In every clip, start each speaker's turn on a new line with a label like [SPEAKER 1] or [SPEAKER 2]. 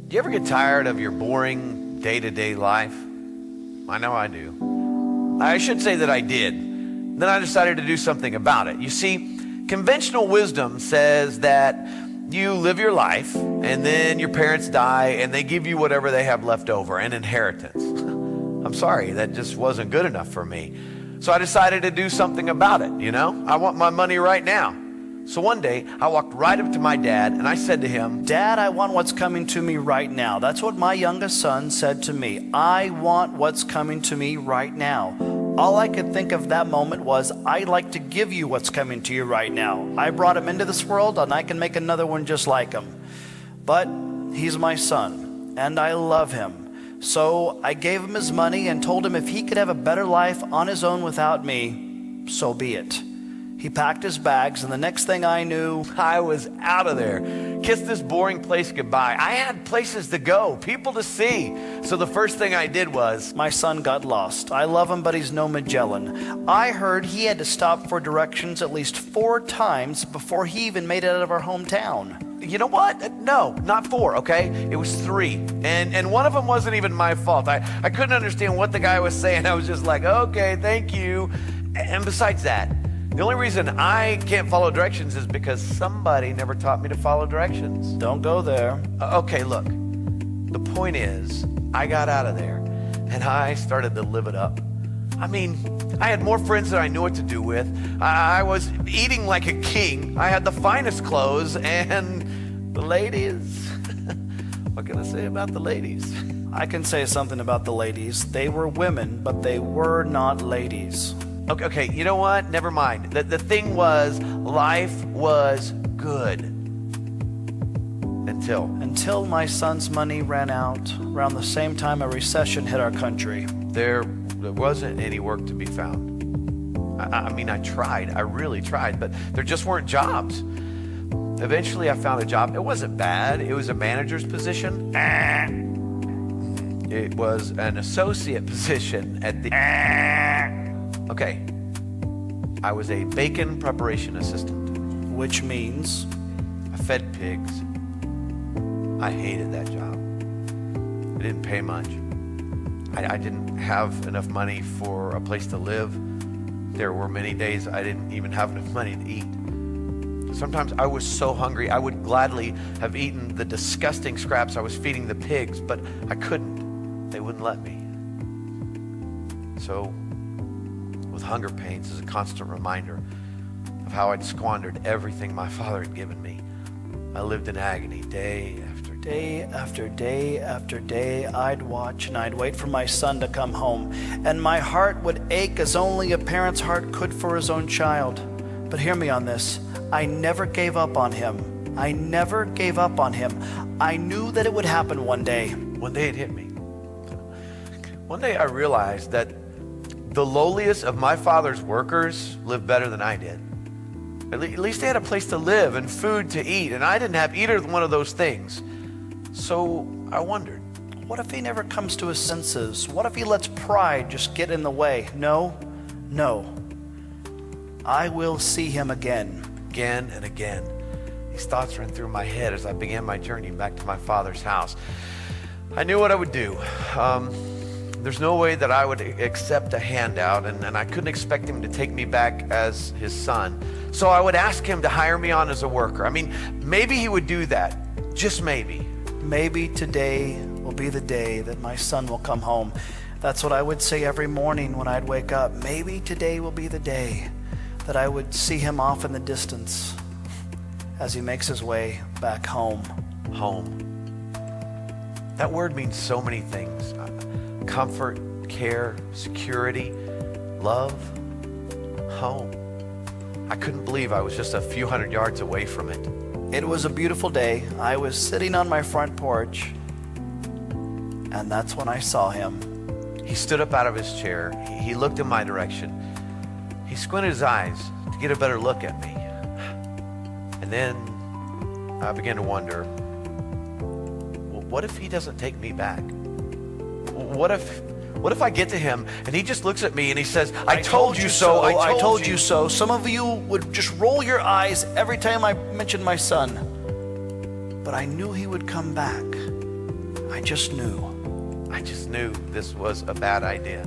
[SPEAKER 1] Do you ever get tired of your boring day-to-day life? I know I do. I should say that I did. Then I decided to do something about it. You see, conventional wisdom says that you live your life and then your parents die and they give you whatever they have left over, an inheritance. I'm sorry, that just wasn't good enough for me. So I decided to do something about it, you know? I want my money right now. So one day, I walked right up to my dad and I said to him,
[SPEAKER 2] Dad, I want what's coming to me right now. That's what my youngest son said to me. I want what's coming to me right now. All I could think of that moment was, I'd like to give you what's coming to you right now. I brought him into this world and I can make another one just like him. But he's my son and I love him. So I gave him his money and told him if he could have a better life on his own without me, so be it. He packed his bags, and the next thing I knew,
[SPEAKER 1] I was out of there. Kissed this boring place goodbye. I had places to go, people to see. So the first thing I did was,
[SPEAKER 2] my son got lost. I love him, but he's no Magellan. I heard he had to stop for directions at least 4 times before he even made it out of our hometown.
[SPEAKER 1] You know what? No, not 4, okay? It was 3. And one of them wasn't even my fault. I couldn't understand what the guy was saying. I was just like, okay, thank you. And besides that, the only reason I can't follow directions is because somebody never taught me to follow directions.
[SPEAKER 2] Don't go there.
[SPEAKER 1] Okay, look. The point is, I got out of there and I started to live it up. I mean, I had more friends than I knew what to do with. I was eating like a king. I had the finest clothes and the ladies. What can I say about the ladies?
[SPEAKER 2] I can say something about the ladies. They were women, but they were not ladies.
[SPEAKER 1] Okay, you know what? Never mind. The thing was, life was good.
[SPEAKER 2] Until my son's money ran out, around the same time a recession hit our country.
[SPEAKER 1] There wasn't any work to be found. I mean, I tried. I really tried, but there just weren't jobs. Eventually, I found a job. It wasn't bad. It was a manager's position. It was an associate position at the... Okay, I was a bacon preparation assistant.
[SPEAKER 2] Which means?
[SPEAKER 1] I fed pigs. I hated that job. It didn't pay much. I didn't have enough money for a place to live. There were many days I didn't even have enough money to eat. Sometimes I was so hungry, I would gladly have eaten the disgusting scraps I was feeding the pigs, but I couldn't. They wouldn't let me. So, with hunger pains as a constant reminder of how I'd squandered everything my father had given me, I lived in agony day after day.
[SPEAKER 2] Day after day after day, I'd watch and I'd wait for my son to come home, and my heart would ache as only a parent's heart could for his own child. But hear me on this. I never gave up on him. I never gave up on him. I knew that it would happen one day.
[SPEAKER 1] One day it hit me. One day I realized that the lowliest of my father's workers lived better than I did. At least they had a place to live and food to eat, and I didn't have either one of those things. So I wondered,
[SPEAKER 2] what if he never comes to his senses? What if he lets pride just get in the way? No. I will see him again.
[SPEAKER 1] Again and again. These thoughts ran through my head as I began my journey back to my father's house. I knew what I would do. There's no way that I would accept a handout, and I couldn't expect him to take me back as his son. So I would ask him to hire me on as a worker. I mean, maybe he would do that. Just maybe.
[SPEAKER 2] Maybe today will be the day that my son will come home. That's what I would say every morning when I'd wake up. Maybe today will be the day that I would see him off in the distance as he makes his way back home.
[SPEAKER 1] Home. That word means so many things. Comfort, care, security, love, home. I couldn't believe I was just a few hundred yards away from it.
[SPEAKER 2] It was a beautiful day. I was sitting on my front porch, and that's when I saw him.
[SPEAKER 1] He stood up out of his chair. He looked in my direction. He squinted his eyes to get a better look at me. And then I began to wonder, what if he doesn't take me back? What if I get to him and he just looks at me and he says, I told you so,
[SPEAKER 2] I told you so. Some of you would just roll your eyes every time I mentioned my son. But I knew he would come back. I just knew.
[SPEAKER 1] I just knew this was a bad idea.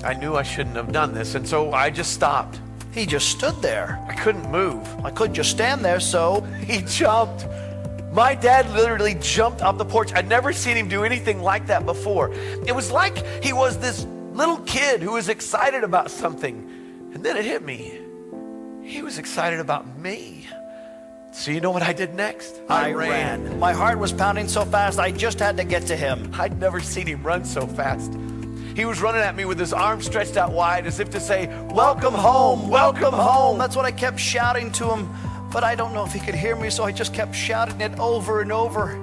[SPEAKER 1] I knew I shouldn't have done this, and so I just stopped.
[SPEAKER 2] He just stood there.
[SPEAKER 1] I couldn't move.
[SPEAKER 2] I couldn't just stand there, so
[SPEAKER 1] He jumped. My dad literally jumped off the porch. I'd never seen him do anything like that before. It was like he was this little kid who was excited about something. And then it hit me. He was excited about me. So you know what I did next?
[SPEAKER 2] I ran. My heart was pounding so fast, I just had to get to him.
[SPEAKER 1] I'd never seen him run so fast. He was running at me with his arms stretched out wide as if to say, welcome home, welcome home.
[SPEAKER 2] That's what I kept shouting to him, but I don't know if he could hear me, so I just kept shouting it over and over.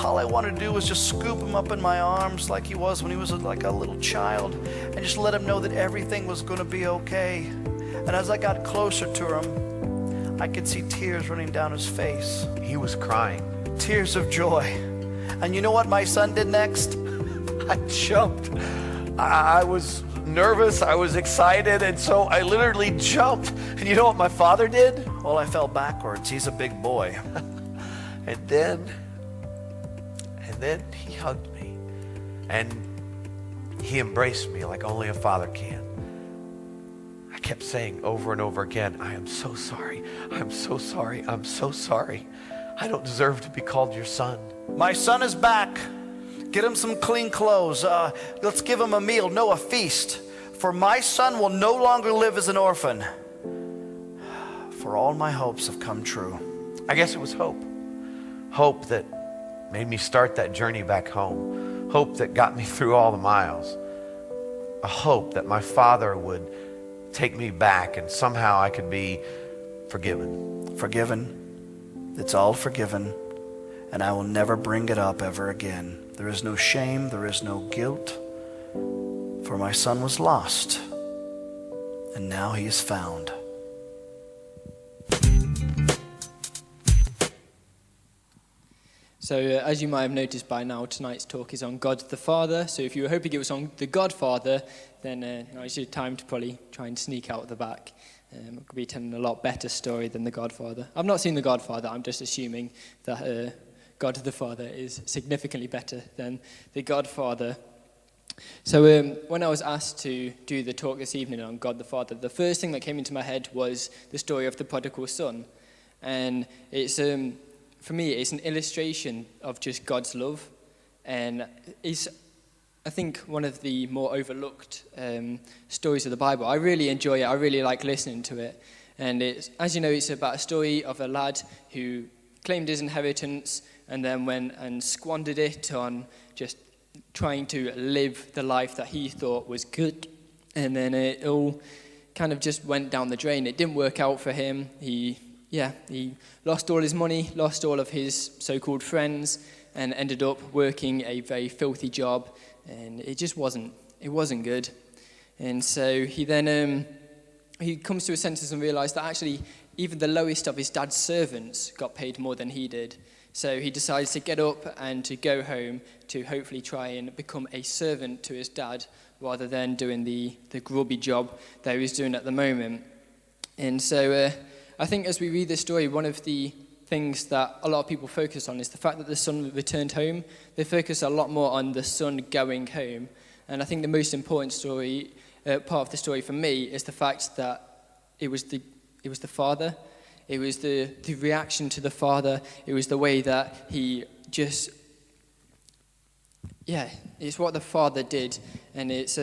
[SPEAKER 2] All I wanted to do was just scoop him up in my arms like he was when he was like a little child and just let him know that everything was going to be okay. And as I got closer to him, I could see tears running down his face.
[SPEAKER 1] He was crying.
[SPEAKER 2] Tears of joy. And you know what my son did next?
[SPEAKER 1] I jumped. I was nervous, I was excited, and so I literally jumped. And you know what my father did?
[SPEAKER 2] Well, I fell backwards. He's a big boy.
[SPEAKER 1] And then he hugged me. And he embraced me like only a father can. I kept saying over and over again, I am so sorry. I'm so sorry. I'm so sorry. I don't deserve to be called your son.
[SPEAKER 2] My son is back. Get him some clean clothes. Let's give him a meal. No, a feast. For my son will no longer live as an orphan. For all my hopes have come true.
[SPEAKER 1] I guess it was hope. Hope that made me start that journey back home. Hope that got me through all the miles. A hope that my father would take me back and somehow I could be forgiven.
[SPEAKER 2] Forgiven. It's all forgiven. And I will never bring it up ever again. There is no shame. There is no guilt. For my son was lost. And now he is found.
[SPEAKER 3] So as you might have noticed by now, tonight's talk is on God the Father. So if you were hoping it was on the Godfather, then it's your time to probably try and sneak out the back. I could be telling a lot better story than the Godfather. I've not seen the Godfather. I'm just assuming that God the Father is significantly better than the Godfather. So when I was asked to do the talk this evening on God the Father, the first thing that came into my head was the story of the prodigal son. And it's... for me, it's an illustration of just God's love, and it's, I think, one of the more overlooked stories of the Bible. I really enjoy it. I really like listening to it, and it's, as you know, it's about a story of a lad who claimed his inheritance and then went and squandered it on just trying to live the life that he thought was good, and then it all kind of just went down the drain. It didn't work out for him. He lost all his money, lost all of his so-called friends, and ended up working a very filthy job, and it just wasn't good. And so he then he comes to his senses and realized that actually even the lowest of his dad's servants got paid more than he did. So he decides to get up and to go home to hopefully try and become a servant to his dad rather than doing the grubby job that he was doing at the moment. And so I think as we read this story, one of the things that a lot of people focus on is the fact that the son returned home. They focus a lot more on the son going home. And I think the most important part of the story for me is the fact that it was the father. It was the reaction to the father. It was the way that he just, it's what the father did. And it's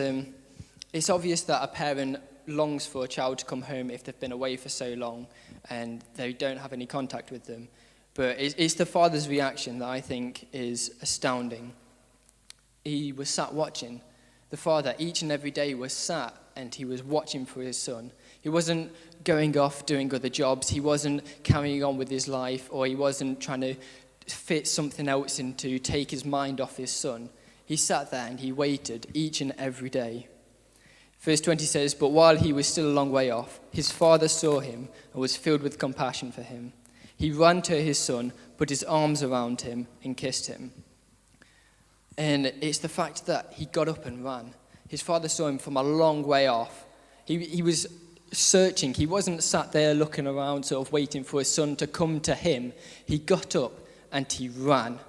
[SPEAKER 3] obvious that a parent longs for a child to come home if they've been away for so long and they don't have any contact with them. But it's the father's reaction that I think is astounding. He was sat watching. The father each and every day was sat and he was watching for his son. He wasn't going off doing other jobs. He wasn't carrying on with his life, or he wasn't trying to fit something else in to take his mind off his son. He sat there and he waited each and every day. Verse 20 says, "But while he was still a long way off, his father saw him and was filled with compassion for him. He ran to his son, put his arms around him, and kissed him." And it's the fact that he got up and ran. His father saw him from a long way off. He was searching. He wasn't sat there looking around, sort of waiting for his son to come to him. He got up and he ran.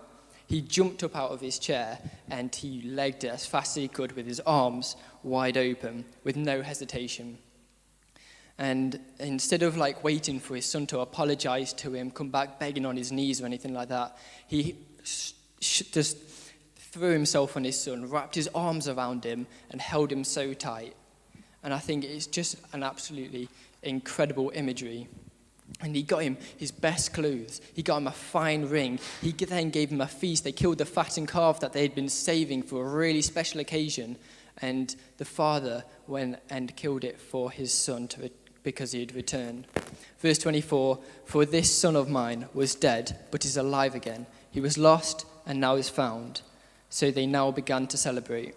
[SPEAKER 3] He jumped up out of his chair and he legged it as fast as he could with his arms wide open, with no hesitation. And instead of waiting for his son to apologize to him, come back begging on his knees or anything like that, he just threw himself on his son, wrapped his arms around him and held him so tight. And I think it's just an absolutely incredible imagery. And he got him his best clothes. He got him a fine ring. He then gave him a feast. They killed the fattened calf that they had been saving for a really special occasion. And the father went and killed it for his son because he had returned. Verse 24, "For this son of mine was dead, but is alive again. He was lost and now is found." So they now began to celebrate.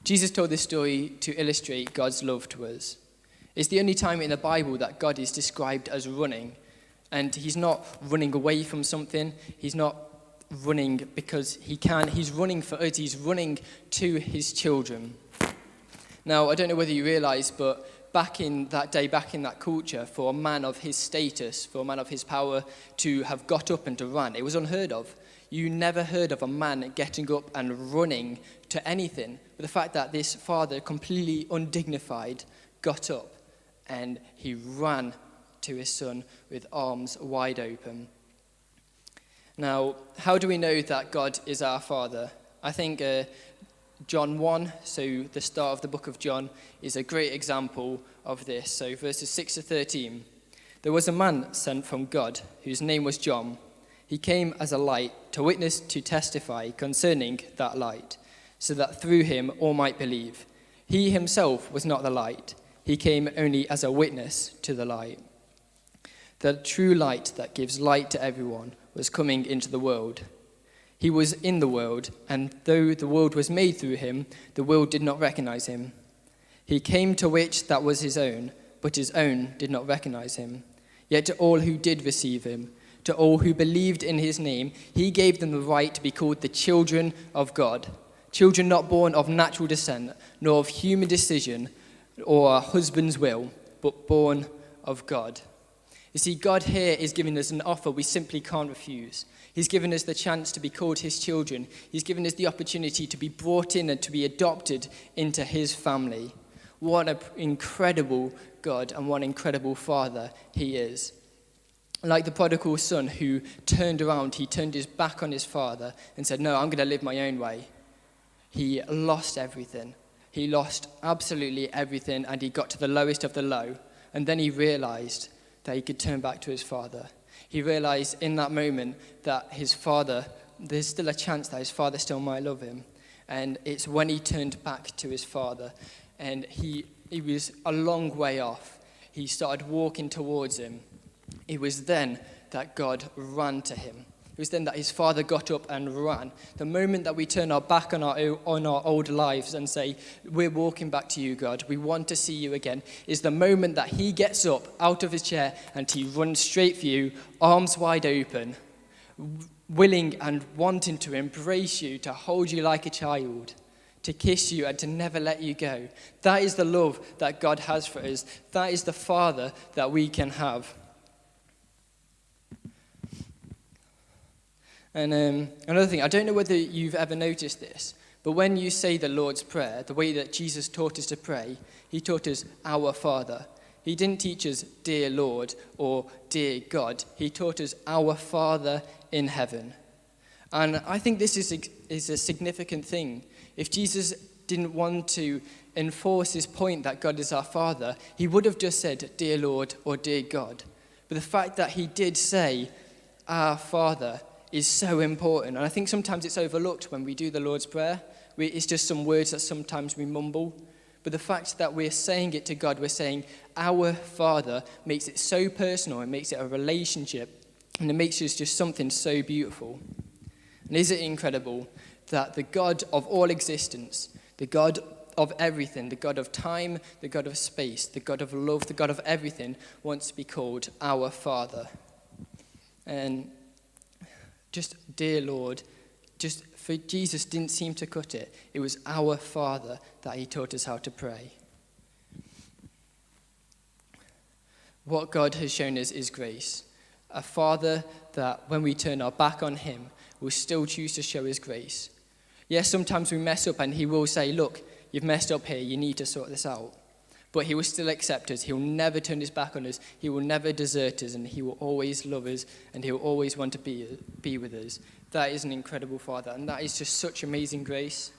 [SPEAKER 3] Jesus told this story to illustrate God's love to us. It's the only time in the Bible that God is described as running. And he's not running away from something. He's not running because he can. He's running for us. He's running to his children. Now, I don't know whether you realize, but back in that day, back in that culture, for a man of his status, for a man of his power to have got up and to run, it was unheard of. You never heard of a man getting up and running to anything. But the fact that this father, completely undignified, got up and he ran to his son with arms wide open. Now, how do we know that God is our Father? I think John 1, so the start of the book of John, is a great example of this. So verses 6 to 13. "There was a man sent from God whose name was John. He came as a light to witness, to testify concerning that light, so that through him all might believe. He himself was not the light. He came only as a witness to the light. The true light that gives light to everyone was coming into the world. He was in the world, and though the world was made through him, the world did not recognize him. He came to which that was his own, but his own did not recognize him. Yet to all who did receive him, to all who believed in his name, he gave them the right to be called the children of God. Children not born of natural descent, nor of human decision, or a husband's will, but born of God." You see, God here is giving us an offer we simply can't refuse. He's given us the chance to be called his children. He's given us the opportunity to be brought in and to be adopted into his family. What an incredible God and what an incredible Father he is. Like the prodigal son who turned around, he turned his back on his father and said, "No, I'm going to live my own way." He lost everything. He lost absolutely everything, and he got to the lowest of the low. And then he realized that he could turn back to his father. He realized in that moment that his father, there's still a chance that his father still might love him. And it's when he turned back to his father, and he was a long way off. He started walking towards him. It was then that God ran to him. It was then that his father got up and ran. The moment that we turn our back on our old lives and say, "We're walking back to you, God, we want to see you again," is the moment that he gets up out of his chair and he runs straight for you, arms wide open, willing and wanting to embrace you, to hold you like a child, to kiss you and to never let you go. That is the love that God has for us. That is the Father that we can have. And another thing, I don't know whether you've ever noticed this, but when you say the Lord's Prayer, the way that Jesus taught us to pray, he taught us our Father. He didn't teach us dear Lord or dear God. He taught us our Father in heaven. And I think this is a significant thing. If Jesus didn't want to enforce his point that God is our Father, he would have just said dear Lord or dear God. But the fact that he did say our Father is so important. And I think sometimes it's overlooked when we do the Lord's Prayer. It's just some words that sometimes we mumble. But the fact that we're saying it to God, we're saying our Father, makes it so personal. It makes it a relationship. And it makes it just something so beautiful. And is it incredible that the God of all existence, the God of everything, the God of time, the God of space, the God of love, the God of everything, wants to be called our Father. And just, dear Lord, just for Jesus didn't seem to cut it. It was our Father that he taught us how to pray. What God has shown us is grace. A Father that when we turn our back on him, will still choose to show his grace. Yes, sometimes we mess up and he will say, look, you've messed up here, you need to sort this out. But he will still accept us. He will never turn his back on us. He will never desert us, and he will always love us, and he will always want to be with us. That is an incredible Father, and that is just such amazing grace.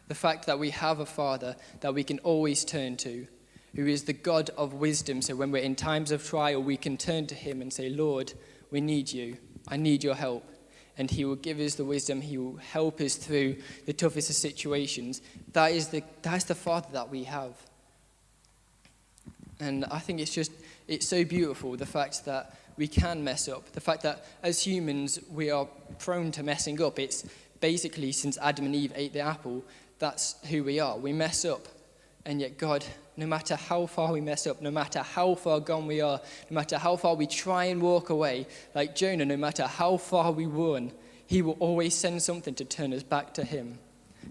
[SPEAKER 3] The fact that we have a Father that we can always turn to, who is the God of wisdom. So when we're in times of trial, we can turn to him and say, Lord, we need you. I need your help. And he will give us the wisdom. He will help us through the toughest of situations. That is the Father that we have. And I think it's so beautiful, the fact that we can mess up. The fact that as humans, we are prone to messing up. It's basically since Adam and Eve ate the apple, that's who we are. We mess up. And yet God, no matter how far we mess up, no matter how far gone we are, no matter how far we try and walk away, like Jonah, no matter how far we run, he will always send something to turn us back to him.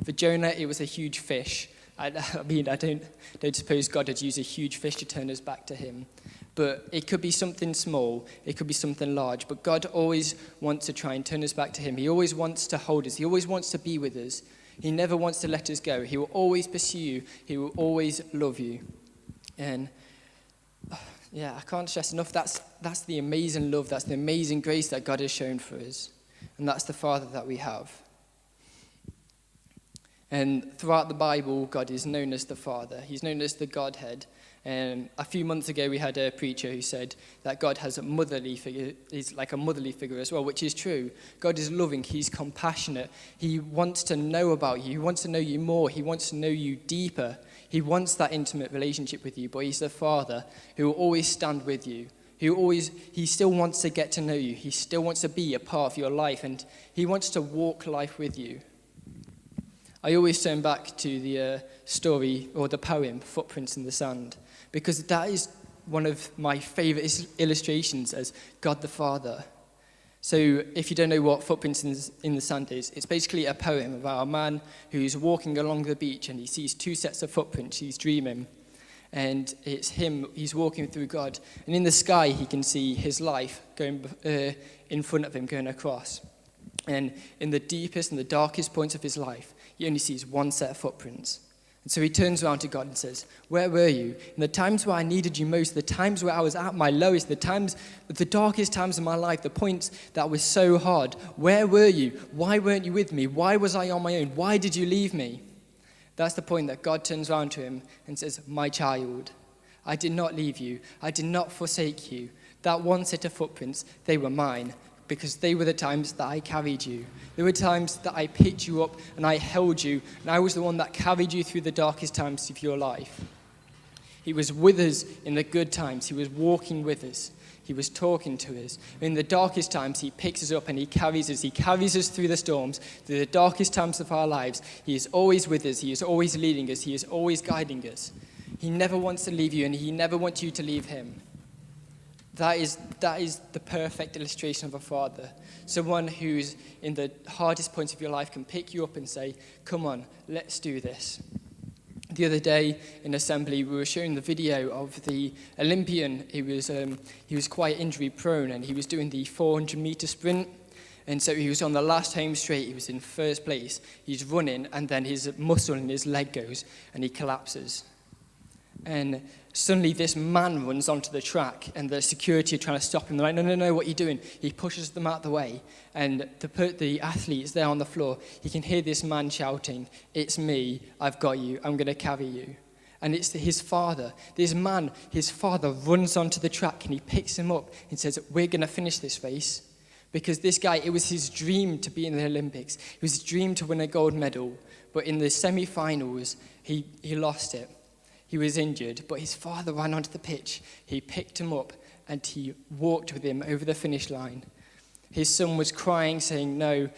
[SPEAKER 3] For Jonah, it was a huge fish. I don't suppose God would use a huge fish to turn us back to him. But it could be something small, it could be something large. But God always wants to try and turn us back to him. He always wants to hold us. He always wants to be with us. He never wants to let us go. He will always pursue you. He will always love you. And yeah, I can't stress enough, that's the amazing love, that's the amazing grace that God has shown for us. And that's the Father that we have. And throughout the Bible, God is known as the Father. He's known as the Godhead. And a few months ago, we had a preacher who said that God has a motherly figure, is like a motherly figure as well, which is true. God is loving. He's compassionate. He wants to know about you. He wants to know you more. He wants to know you deeper. He wants that intimate relationship with you. But he's the Father who will always stand with you. He still wants to get to know you. He still wants to be a part of your life. And he wants to walk life with you. I always turn back to the story or the poem, Footprints in the Sand, because that is one of my favorite illustrations as God the Father. So if you don't know what Footprints in the Sand is, it's basically a poem about a man who's walking along the beach and he sees two sets of footprints. He's dreaming, and it's him, he's walking through God. And in the sky, he can see his life going in front of him, going across. And in the deepest and the darkest points of his life, he only sees one set of footprints. And so he turns around to God and says, where were you? In the times where I needed you most, the times where I was at my lowest, the darkest times of my life, the points that were so hard, where were you? Why weren't you with me? Why was I on my own? Why did you leave me? That's the point that God turns around to him and says, my child, I did not leave you. I did not forsake you. That one set of footprints, they were mine, because they were the times that I carried you. There were times that I picked you up and I held you, and I was the one that carried you through the darkest times of your life. He was with us in the good times. He was walking with us. He was talking to us. In the darkest times, he picks us up and he carries us. He carries us through the storms, through the darkest times of our lives. He is always with us. He is always leading us. He is always guiding us. He never wants to leave you, and he never wants you to leave him. That is the perfect illustration of a father. Someone who's in the hardest points of your life can pick you up and say, come on, let's do this. The other day in assembly, we were showing the video of the Olympian. He was quite injury prone, and he was doing the 400-meter sprint. And so he was on the last home straight. He was in first place. He's running, and then his muscle in his leg goes, and he collapses. And suddenly this man runs onto the track, and the security are trying to stop him. They're like, no, what are you doing? He pushes them out the way, and the athlete is there on the floor. He can hear this man shouting, it's me, I've got you, I'm going to carry you. And it's his father. This man, his father runs onto the track, and he picks him up and says, we're going to finish this race. Because this guy, it was his dream to be in the Olympics. It was his dream to win a gold medal. But in the semi-finals, he lost it. He was injured, but his father ran onto the pitch. He picked him up, and he walked with him over the finish line. His son was crying, saying, no,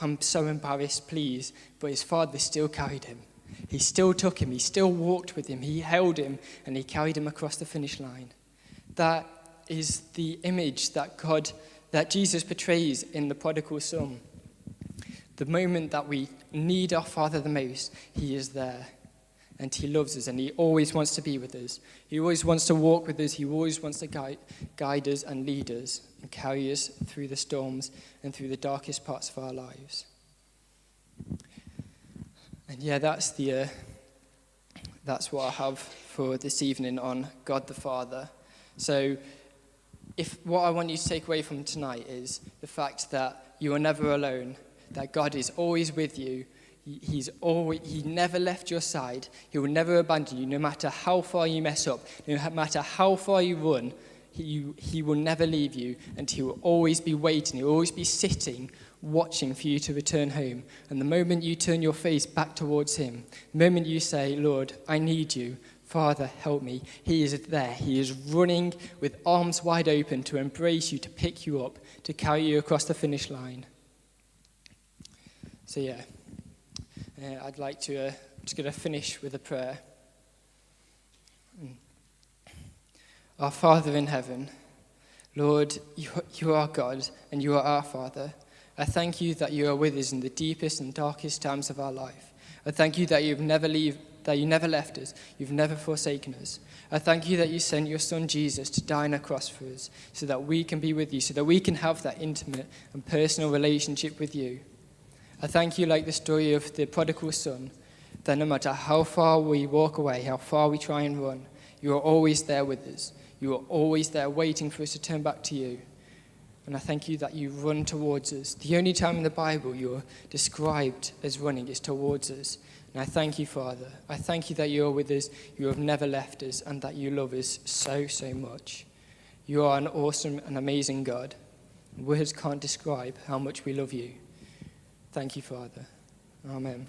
[SPEAKER 3] I'm so embarrassed, please. But his father still carried him. He still took him. He still walked with him. He held him, and he carried him across the finish line. That is the image that Jesus portrays in the prodigal son. The moment that we need our Father the most, he is there. and he loves us, and he always wants to be with us. He always wants to walk with us. He always wants to guide us and lead us and carry us through the storms and through the darkest parts of our lives. And yeah, that's what I have for this evening on God the Father. So what I want you to take away from tonight is the fact that you are never alone, that God is always with you. He never left your side. He will never abandon you, no matter how far you mess up, no matter how far you run. He will never leave you, and he will always be waiting. He will always be sitting, watching for you to return home. And the moment you turn your face back towards him, the moment you say, Lord, I need you, Father, help me, he is there. He is running with arms wide open to embrace you, to pick you up, to carry you across the finish line. So yeah, I'd like to, I'm just going to finish with a prayer. Our Father in heaven, Lord, you are God and you are our Father. I thank you that you are with us in the deepest and darkest times of our life. I thank you that you never left us, you've never forsaken us. I thank you that you sent your Son Jesus to die on a cross for us, so that we can be with you, so that we can have that intimate and personal relationship with you. I thank you, like the story of the prodigal son, that no matter how far we walk away, how far we try and run, you are always there with us. You are always there waiting for us to turn back to you. And I thank you that you run towards us. The only time in the Bible you're described as running is towards us. And I thank you, Father. I thank you that you are with us, you have never left us, and that you love us so, so much. You are an awesome and amazing God. Words can't describe how much we love you. Thank you, Father. Amen.